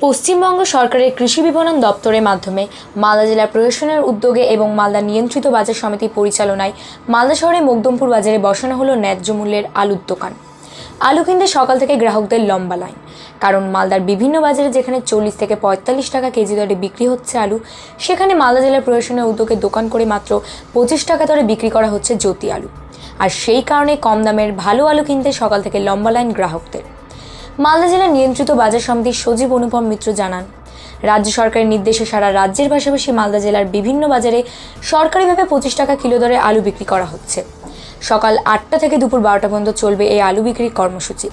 পশ্চিমবঙ্গ সরকারের কৃষি বিপণন দপ্তরের মাধ্যমে মালদা জেলা প্রশাসনের উদ্যোগে এবং মালদা নিয়ন্ত্রিত বাজার সমিতির পরিচালনায় মালদা শহরের মকদমপুর বাজারে বসানো হলো ন্যায্য মূল্যের আলুর দোকান। আলু কিনতে সকাল থেকে গ্রাহকদের লম্বা লাইন, কারণ মালদার বিভিন্ন বাজারে যেখানে 40 থেকে 45 টাকা কেজি দরে বিক্রি হচ্ছে আলু, সেখানে মালদা জেলা প্রশাসনের উদ্যোগে দোকান করে মাত্র 25 টাকা দরে বিক্রি করা হচ্ছে জ্যোতি আলু। আর সেই কারণে কম দামের ভালো আলু কিনতে সকাল থেকে লম্বা লাইন গ্রাহকদের। মালদা জেলা নিয়ন্ত্রিত বাজার সমিতির সচিব অনুপম মিত্র জানান, রাজ্য সরকারের নির্দেশে সারা রাজ্যের পাশাপাশি মালদা জেলার বিভিন্ন বাজারে সরকারিভাবে 25 টাকা কিলো দরে আলু বিক্রি করা হচ্ছে। সকাল 8টা থেকে দুপুর 12টা পর্যন্ত চলবে এই আলু বিক্রির কর্মসূচি।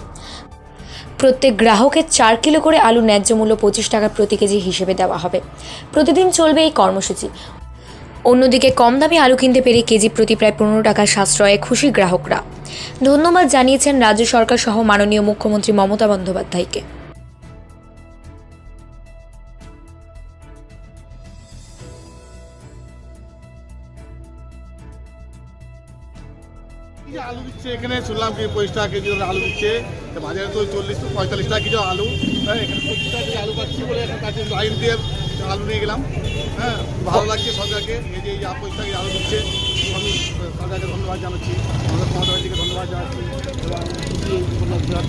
প্রত্যেক গ্রাহকের 4 কিলো করে আলু ন্যায্য মূল্য 25 টাকা প্রতি কেজি হিসেবে দেওয়া হবে। প্রতিদিন চলবে এই কর্মসূচি। অন্যদিকে কম দামে আলু কিনতে পেরে কেজি প্রতি প্রায় 15 টাকার সাশ্রয়ে খুশি গ্রাহকরা। ধন্যবাদ জানিয়েছেন রাজ্য সরকার সহ মাননীয় মুখ্যমন্ত্রী মমতা বন্দ্যোপাধ্যায়কে। আলু দিচ্ছে এখানে শুনলাম কি 25 টাকা কেজি আলু দিচ্ছে, বাজারে তো 40-45 টাকা কেজি আলু। হ্যাঁ, এখানে 25 টাকা কেজি আলু পাচ্ছি বলে একটা কাছে লাইন দিয়ে আলু নিয়ে গেলাম। হ্যাঁ, ভালো লাগছে সরকারকে, এই যে 25 টাকা আলু দিচ্ছে, আমি সরকারকে ধন্যবাদ জানাচ্ছি, আমাদের মমতাবাদীকে ধন্যবাদ জানাচ্ছি এবং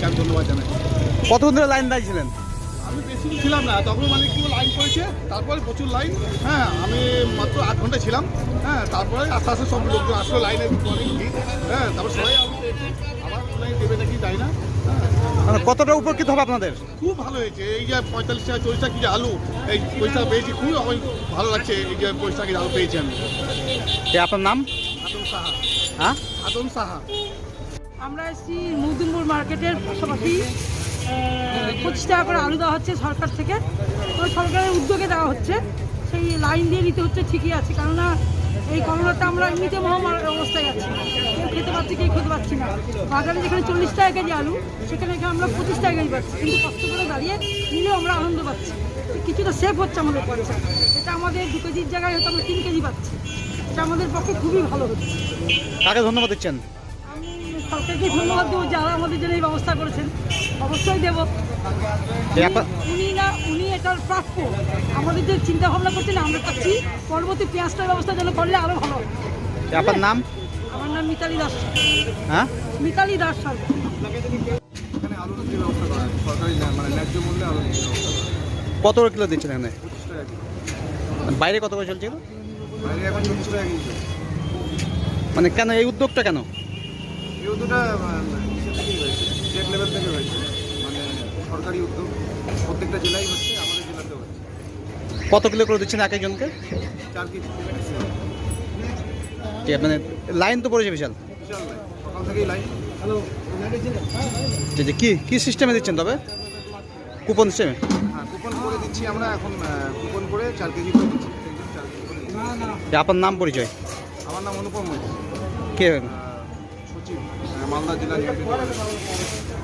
আমি ধন্যবাদ জানাচ্ছি। কতক্ষণ ধরে লাইন দাঁড়িয়েছিলেন? আমি বেশি ছিলাম না, তখন মানে কি লাইন পড়েছে, তারপরে প্রচুর লাইন। হ্যাঁ, আমি মাত্র 8 ঘন্টা ছিলাম। হ্যাঁ, তারপরে আস্তে আস্তে সব লোকজন আসলে লাইনে অনেক ভিড়। হ্যাঁ, তারপর সবাই আলু পেয়েছে, আবার অনেক দেবে নাকি যাই না। মানে কতটা উপকৃত হবে আপনাদের? খুব ভালো হয়েছে, এই যে 45 টাকা 40 টাকা কেজি আলু, এই 25 টাকা পেয়েছি, খুবই আমার ভালো লাগছে এই যে 25 টাকা কেজি আলু পেয়েছি আমি। আপনার নাম? আদম সাহা। হ্যাঁ, আদম সাহা। আমরা এসেছি মকদমপুর মার্কেটের পাশাপাশি 25 টাকা করে আলু দেওয়া হচ্ছে সরকার থেকে। তো সরকারের উদ্যোগে দেওয়া হচ্ছে, সেই লাইন দিয়ে নিতে হচ্ছে, ঠিকই আছে, কেননা এই করোনাটা আমরা এমনিতে মহামারীর অবস্থায় আছি, কেউ খেতে পাচ্ছি কেউ খেতে পাচ্ছি না। বাজারে যেখানে 40 টাকা কেজি আলু, সেখানে আমরা 25 টাকা কেজি পাচ্ছি, কিন্তু কষ্ট করে দাঁড়িয়ে নিলেও আমরা আনন্দ পাচ্ছি, কিছুটা সেফ হচ্ছে আমাদের পয়সা। এটা আমাদের 2 কেজির জায়গায় হয়তো আমরা 3 কেজি পাচ্ছি, এটা আমাদের পক্ষে খুবই ভালো হচ্ছে। কাকে ধন্যবাদ দিচ্ছেন? আমি সরকারকে ধন্যবাদ দেবো, যারা আমাদের জন্য এই ব্যবস্থা করেছেন, অবশ্যই দেব। উনি এটার প্রাপ্য। আমাদের যে চিন্তা ভাবনা করছেন আমরা পাচ্ছি, পরবর্তী পেঁয়াজটার ব্যবস্থা যেন করলে আরও ভালো। আপনার নাম? আমার নাম মিতালি দাস। হ্যাঁ, মিতালি দাস সরকার। এখানে আলুর যে ব্যবস্থা করা হয়, সরকারি মানে ন্যায্য মূল্যে আলু ব্যবস্থা করা হয়। কত কিলো দিচ্ছেন এখানে? 25 টাকা কেজি। বাইরে কত করে চলছে? বাইরে এখন 40 টাকা কেজি। মানে কেন এই উদ্যোগটা কেন? এই উদ্যোগটা ইসে থেকেই হয়েছে, স্টেট লেভেল থেকে হয়েছে, মানে সরকারি উদ্যোগ, প্রত্যেকটা জেলায় হচ্ছে, আমাদের জেলাতেও হচ্ছে। কত কিলো করে দিচ্ছেন এক একজনকে? 4 কেজি। মানে লাইন তো পড়েছে বিশাল। বিশাল লাইন, সকাল থেকেই লাইন। যে কি সিস্টেমে দিচ্ছেন? তবে কুপন সিস্টেমে? হ্যাঁ, কুপন করে দিচ্ছি আমরা এখন, কুপন করে 4 কেজি করে দিচ্ছি। 4 কেজি করে দিচ্ছি। আপনার নাম পরিচয়? আমার নাম অনুপম মিত্র, কে? সচিব, মালদা জেলা নিয়ন্ত্রিত।